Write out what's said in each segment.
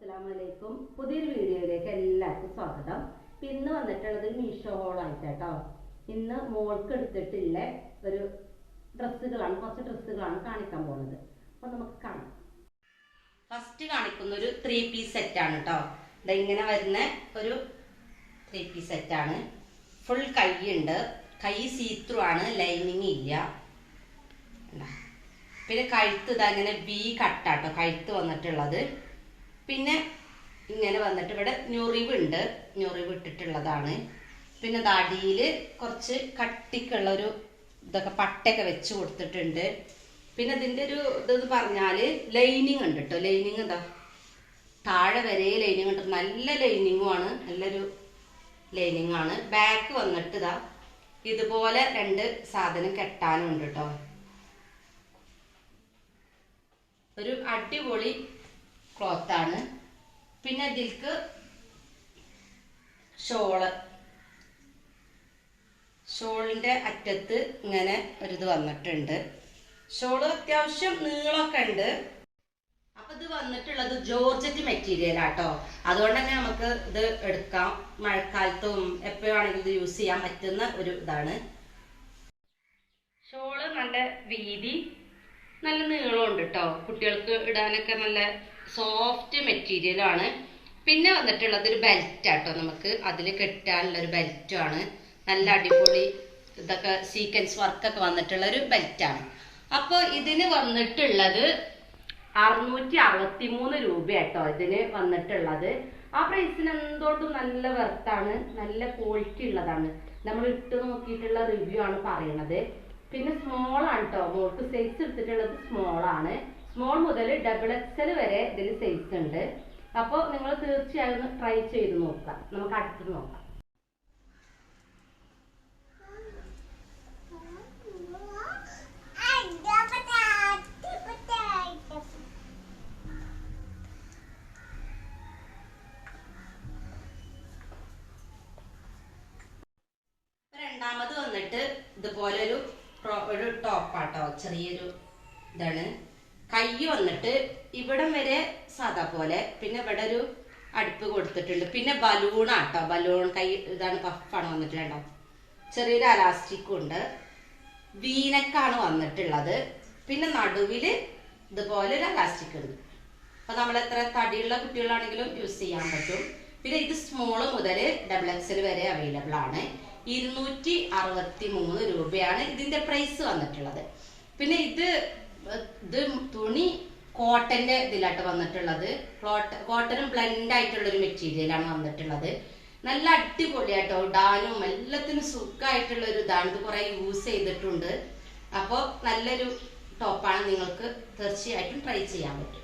അസ്സലാമലൈക്കും. പുതിയൊരു വീഡിയോയിലേക്ക് എല്ലാവർക്കും സ്വാഗതം. ഇന്ന് വന്നിട്ടുള്ളത് മീഷോ ഹോളായിട്ട് കേട്ടോ. ഇന്ന് മോൾക്ക് എടുത്തിട്ടുള്ള ഒരു ഡ്രസ്സുകളാണ്, കുറച്ച് ഡ്രസ്സുകളാണ് കാണിക്കാൻ പോകുന്നത്. അപ്പൊ നമുക്ക് കാണാം. ഫസ്റ്റ് കാണിക്കുന്ന ഒരു 3 പീസ് സെറ്റാണ് കേട്ടോ. ഇങ്ങനെ വരുന്ന ഒരു 3 പീസ് സെറ്റാണ്. ഫുൾ കൈയുണ്ട്, കൈ സീത്രൂ ആണ്, ലൈനിങ് ഇല്ല. പിന്നെ കഴുത്ത് ഇതങ്ങനെ വി കട്ടാട്ടോ കഴുത്ത് വന്നിട്ടുള്ളത്. പിന്നെ ഇങ്ങനെ വന്നിട്ട് ഇവിടെ ഞൊറിവുണ്ട്, ഞൊറിവ് ഇട്ടിട്ടുള്ളതാണ്. പിന്നെ അടിയിൽ കുറച്ച് കട്ടിക്കുള്ളൊരു ഇതൊക്കെ പട്ടയൊക്കെ വെച്ച് കൊടുത്തിട്ടുണ്ട്. പിന്നെ ഇതിൻ്റെ ഒരു ഇതെന്ന് പറഞ്ഞാൽ ലൈനിങ് ഉണ്ട് കേട്ടോ. ലൈനിങ് എന്താ താഴെ വരെ ലൈനിങ് ഉണ്ട്, നല്ല ലൈനിങ്ങുമാണ്, നല്ലൊരു ലൈനിങ് ആണ്. ബാക്ക് വന്നിട്ട് ഇതാ ഇതുപോലെ 2 സാധനം കെട്ടാനും ഉണ്ട് കേട്ടോ. ഒരു അടിപൊളി ക്ലോത്താണ്. പിന്നെ ഇതിൽക്ക് ഷോളിന്റെ അറ്റത്ത് ഇങ്ങനെ ഒരിത് വന്നിട്ടുണ്ട്. ഷോള് അത്യാവശ്യം നീളമൊക്കെ ഉണ്ട്. അപ്പൊ ഇത് വന്നിട്ടുള്ളത് ജോർജറ്റ് മെറ്റീരിയൽ ആട്ടോ. അതുകൊണ്ട് തന്നെ നമുക്ക് ഇത് എടുക്കാം, മഴക്കാലത്തും എപ്പോഴാണെങ്കിലും ഇത് യൂസ് ചെയ്യാൻ പറ്റുന്ന ഒരു ഇതാണ്. ഷോള് നല്ല വീതി, നല്ല നീളമുണ്ട് കേട്ടോ. കുട്ടികൾക്ക് ഇടാനൊക്കെ നല്ല സോഫ്റ്റ് മെറ്റീരിയൽ ആണ്. പിന്നെ വന്നിട്ടുള്ളത് ഒരു ബെൽറ്റ് ആട്ടോ, നമുക്ക് അതിൽ കെട്ടാനുള്ള ഒരു ബെൽറ്റും ആണ്. നല്ല അടിപൊളി ഇതൊക്കെ സീക്വൻസ് വർക്കൊക്കെ വന്നിട്ടുള്ള ഒരു ബെൽറ്റാണ്. അപ്പോൾ ഇതിന് വന്നിട്ടുള്ളത് 663 രൂപയാട്ടോ ഇതിന് വന്നിട്ടുള്ളത്. ആ പ്രൈസിന് എന്തുകൊണ്ടും നല്ല വെർത്താണ്, നല്ല ക്വാളിറ്റി ഉള്ളതാണ്. നമ്മൾ ഇട്ട് നോക്കിയിട്ടുള്ള റിവ്യൂ ആണ് പറയുന്നത്. പിന്നെ സ്മോൾ ആണ് കേട്ടോ, മോൾക്ക് സൈസ് എടുത്തിട്ടുള്ളത് സ്മോൾ ആണ്. സ്മോൾ മുതൽ XXL വരെ ഇതിൽ സൈസ് ഉണ്ട്. അപ്പോൾ നിങ്ങൾ തീർച്ചയായും ട്രൈ ചെയ്ത് നോക്കാം. നമുക്ക് അടുത്ത് നോക്കാം. രണ്ടാമത് വന്നിട്ട് ഇതുപോലെ ഒരു ടോപ്പാട്ടോ, ചെറിയൊരു ഇതാണ്. കൈ വന്നിട്ട് ഇവിടം വരെ സാധാ പോലെ, പിന്നെ ഇവിടെ ഒരു അടുപ്പ് കൊടുത്തിട്ടുണ്ട്. പിന്നെ ബലൂണാട്ടോ, ബലൂൺ കൈ ഇതാണ്, പഫാണ് വന്നിട്ടുണ്ടോ. ചെറിയൊരു അലാസ്റ്റിക്കും ഉണ്ട്. വീനക്കാണ് വന്നിട്ടുള്ളത്. പിന്നെ നടുവില് ഇതുപോലെ ഒരു അലാസ്റ്റിക് ഉണ്ട്. അപ്പൊ നമ്മൾ എത്ര തടിയുള്ള കുട്ടികളാണെങ്കിലും യൂസ് ചെയ്യാൻ പറ്റും. പിന്നെ ഇത് സ്മോള് മുതൽ XXL വരെ അവൈലബിൾ ആണ്. 263 രൂപയാണ് ഇതിന്റെ പ്രൈസ് വന്നിട്ടുള്ളത്. പിന്നെ ഇത് തുണി കോട്ടന്റെ ഇതിലായിട്ട് വന്നിട്ടുള്ളത്. കോട്ടനും ബ്ലെൻഡ് ആയിട്ടുള്ള ഒരു മെറ്റീരിയലാണ് വന്നിട്ടുള്ളത്. നല്ല അടിപൊളിയായിട്ടോ, ഇടാനും എല്ലാത്തിനും സുഖമായിട്ടുള്ള ഒരു ഇതാണ്. ഇത് കുറെ യൂസ് ചെയ്തിട്ടുണ്ട്. അപ്പോൾ നല്ലൊരു ടോപ്പാണ്, നിങ്ങൾക്ക് തീർച്ചയായിട്ടും ട്രൈ ചെയ്യാൻ പറ്റും.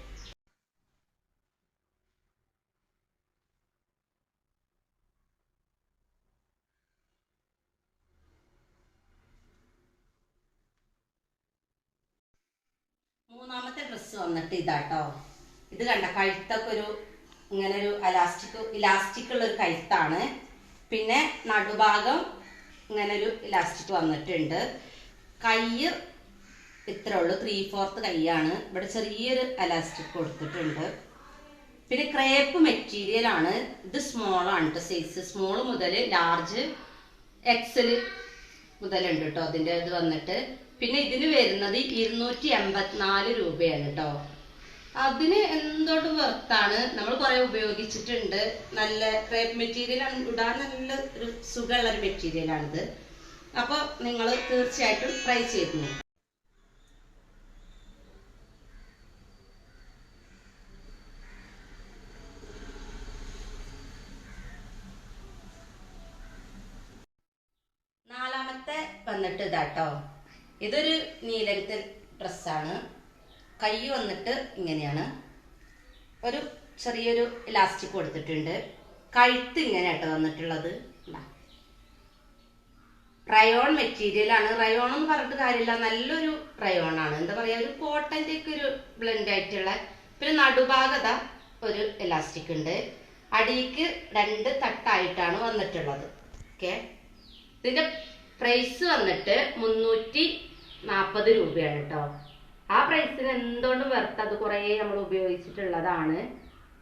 മൂന്നാമത്തെ ഡ്രസ്സ് വന്നിട്ട് ഇതാട്ടോ. ഇത് കണ്ട കഴുത്തൊക്കെ ഒരു ഇങ്ങനെ ഒരു ഇലാസ്റ്റിക് ഉള്ള ഒരു കഴുത്താണ്. പിന്നെ നടുഭാഗം ഇങ്ങനെ ഒരു ഇലാസ്റ്റിക് വന്നിട്ടുണ്ട്. കൈ ഇത്രേ ഉള്ളൂ, 3/4 കൈയാണ്. ഇവിടെ ചെറിയൊരു ഇലാസ്റ്റിക് കൊടുത്തിട്ടുണ്ട്. പിന്നെ ക്രേപ്പ് മെറ്റീരിയൽ ആണ്. ഇത് സ്മോൾ ആണ് കേട്ടോ, സൈസ് സ്മോൾ മുതൽ ലാർജ് XL മുതലുണ്ട് കേട്ടോ അതിൻ്റെ ഇത് വന്നിട്ട്. പിന്നെ ഇതിന് വരുന്നത് 284 രൂപയാണ് കേട്ടോ. അതിന് എന്തുകൊണ്ടും വെർത്താണ്. നമ്മൾ കുറെ ഉപയോഗിച്ചിട്ടുണ്ട്. നല്ല ക്രേപ്പ് മെറ്റീരിയൽ ആണ്, ഇടാൻ നല്ല ഒരു സുഖമുള്ള ഒരു മെറ്റീരിയലാണിത്. അപ്പോൾ നിങ്ങൾ തീർച്ചയായിട്ടും ട്രൈ ചെയ്ത് നോക്കുക. നാലാമത്തെ വന്നിട്ട് ഇതാട്ടോ. ഇതൊരു നീലത്തെ ഡ്രസ്സാണ്. കൈ വന്നിട്ട് ഇങ്ങനെയാണ്, ഒരു ചെറിയൊരു ഇലാസ്റ്റിക് കൊടുത്തിട്ടുണ്ട്. കഴുത്ത് ഇങ്ങനെ ആട്ടോ വന്നിട്ടുള്ളത്. റയോൺ മെറ്റീരിയൽ ആണ്. റയോൺ എന്ന് പറഞ്ഞിട്ട് കാര്യമില്ല, നല്ലൊരു റയോൺ ആണ്. എന്താ പറയാ, ഒരു കോട്ടന്റെ ഒക്കെ ഒരു ബ്ലെൻഡ് ആയിട്ടുള്ള. പിന്നെ നടുഭാഗത ഒരു ഇലാസ്റ്റിക് ഉണ്ട്. അടിക്ക് 2 തട്ടായിട്ടാണ് വന്നിട്ടുള്ളത്. ഓക്കെ, ഇതിന്റെ പ്രൈസ് വന്നിട്ട് 340 രൂപയാണ് കേട്ടോ. ആ പ്രൈസിന് എന്തുകൊണ്ടും വെർത്ത്, അത് കുറേ നമ്മൾ ഉപയോഗിച്ചിട്ടുള്ളതാണ്.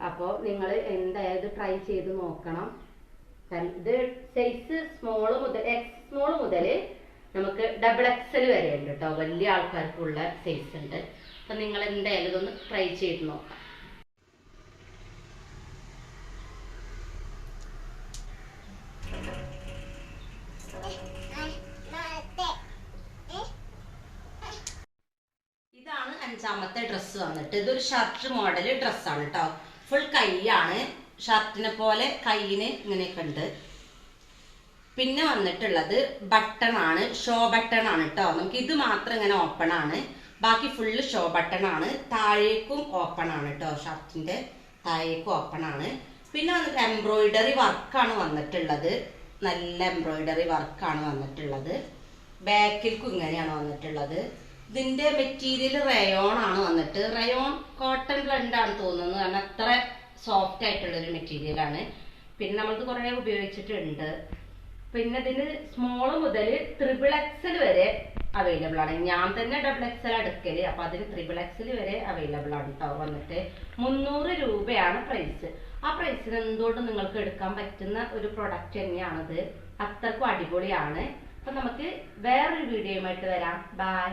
അപ്പോൾ നിങ്ങൾ എന്തായാലും ട്രൈ ചെയ്ത് നോക്കണം. ഇത് സൈസ് സ്മോൾ മുതൽ സ്മോൾ മുതൽ നമുക്ക് ഡബിൾ എക്സൽ വരെ ഉണ്ട് കേട്ടോ. വലിയ ആൾക്കാർക്കുള്ള സൈസ് ഉണ്ട്. അപ്പം നിങ്ങൾ എന്തായാലും ഇതൊന്ന് ട്രൈ ചെയ്ത് നോക്കാം. ഇതാണ് 5ാമത്തെ ഡ്രസ്സ് വന്നിട്ട്. ഇതൊരു ഷർട്ട് മോഡൽ ഡ്രസ്സാണ് കേട്ടോ. ഫുൾ കൈയാണ്, ഷർട്ടിനെ പോലെ കൈയിന് ഇങ്ങനെയൊക്കെ ഉണ്ട്. പിന്നെ വന്നിട്ടുള്ളത് ബട്ടൺ ആണ്, ഷോ ബട്ടൺ ആണ് കേട്ടോ. നമുക്ക് ഇത് മാത്രം ഇങ്ങനെ ഓപ്പൺ ആണ്, ബാക്കി ഫുള്ള് ഷോ ബട്ടൺ ആണ്. താഴേക്കും ഓപ്പൺ ആണ് കേട്ടോ, ഷർട്ടിന്റെ താഴേക്കും ഓപ്പൺ ആണ്. പിന്നെ വന്നിട്ട് എംബ്രോയിഡറി വർക്കാണ് വന്നിട്ടുള്ളത്, നല്ല എംബ്രോയിഡറി വർക്കാണ് വന്നിട്ടുള്ളത്. ബാക്കിൽക്കും ഇങ്ങനെയാണ് വന്നിട്ടുള്ളത്. ഇതിന്റെ മെറ്റീരിയൽ റയോൺ ആണ് വന്നിട്ട്, റയോൺ കോട്ടൺ ബ്ലെൻഡ് ആണ് തോന്നുന്നത്, കാരണം അത്ര സോഫ്റ്റ് ആയിട്ടുള്ള ഒരു മെറ്റീരിയൽ ആണ്. പിന്നെ നമ്മൾക്ക് കുറെ ഉപയോഗിച്ചിട്ടുണ്ട്. പിന്നെ ഇതിന് സ്മോൾ മുതൽ XXL വരെ അവൈലബിൾ ആണ്. ഞാൻ തന്നെ XXL എടുക്കല്, അപ്പൊ അതിന് XXL വരെ അവൈലബിൾ ആണ് കേട്ടോ. വന്നിട്ട് 300 രൂപയാണ് പ്രൈസ്. ആ പ്രൈസിന് എന്തുകൊണ്ട് നിങ്ങൾക്ക് എടുക്കാൻ പറ്റുന്ന ഒരു പ്രൊഡക്റ്റ് തന്നെയാണത്. അത്രക്കും അടിപൊളിയാണ്. അപ്പൊ നമുക്ക് വേറൊരു വീഡിയോയുമായിട്ട് വരാം. ബൈ.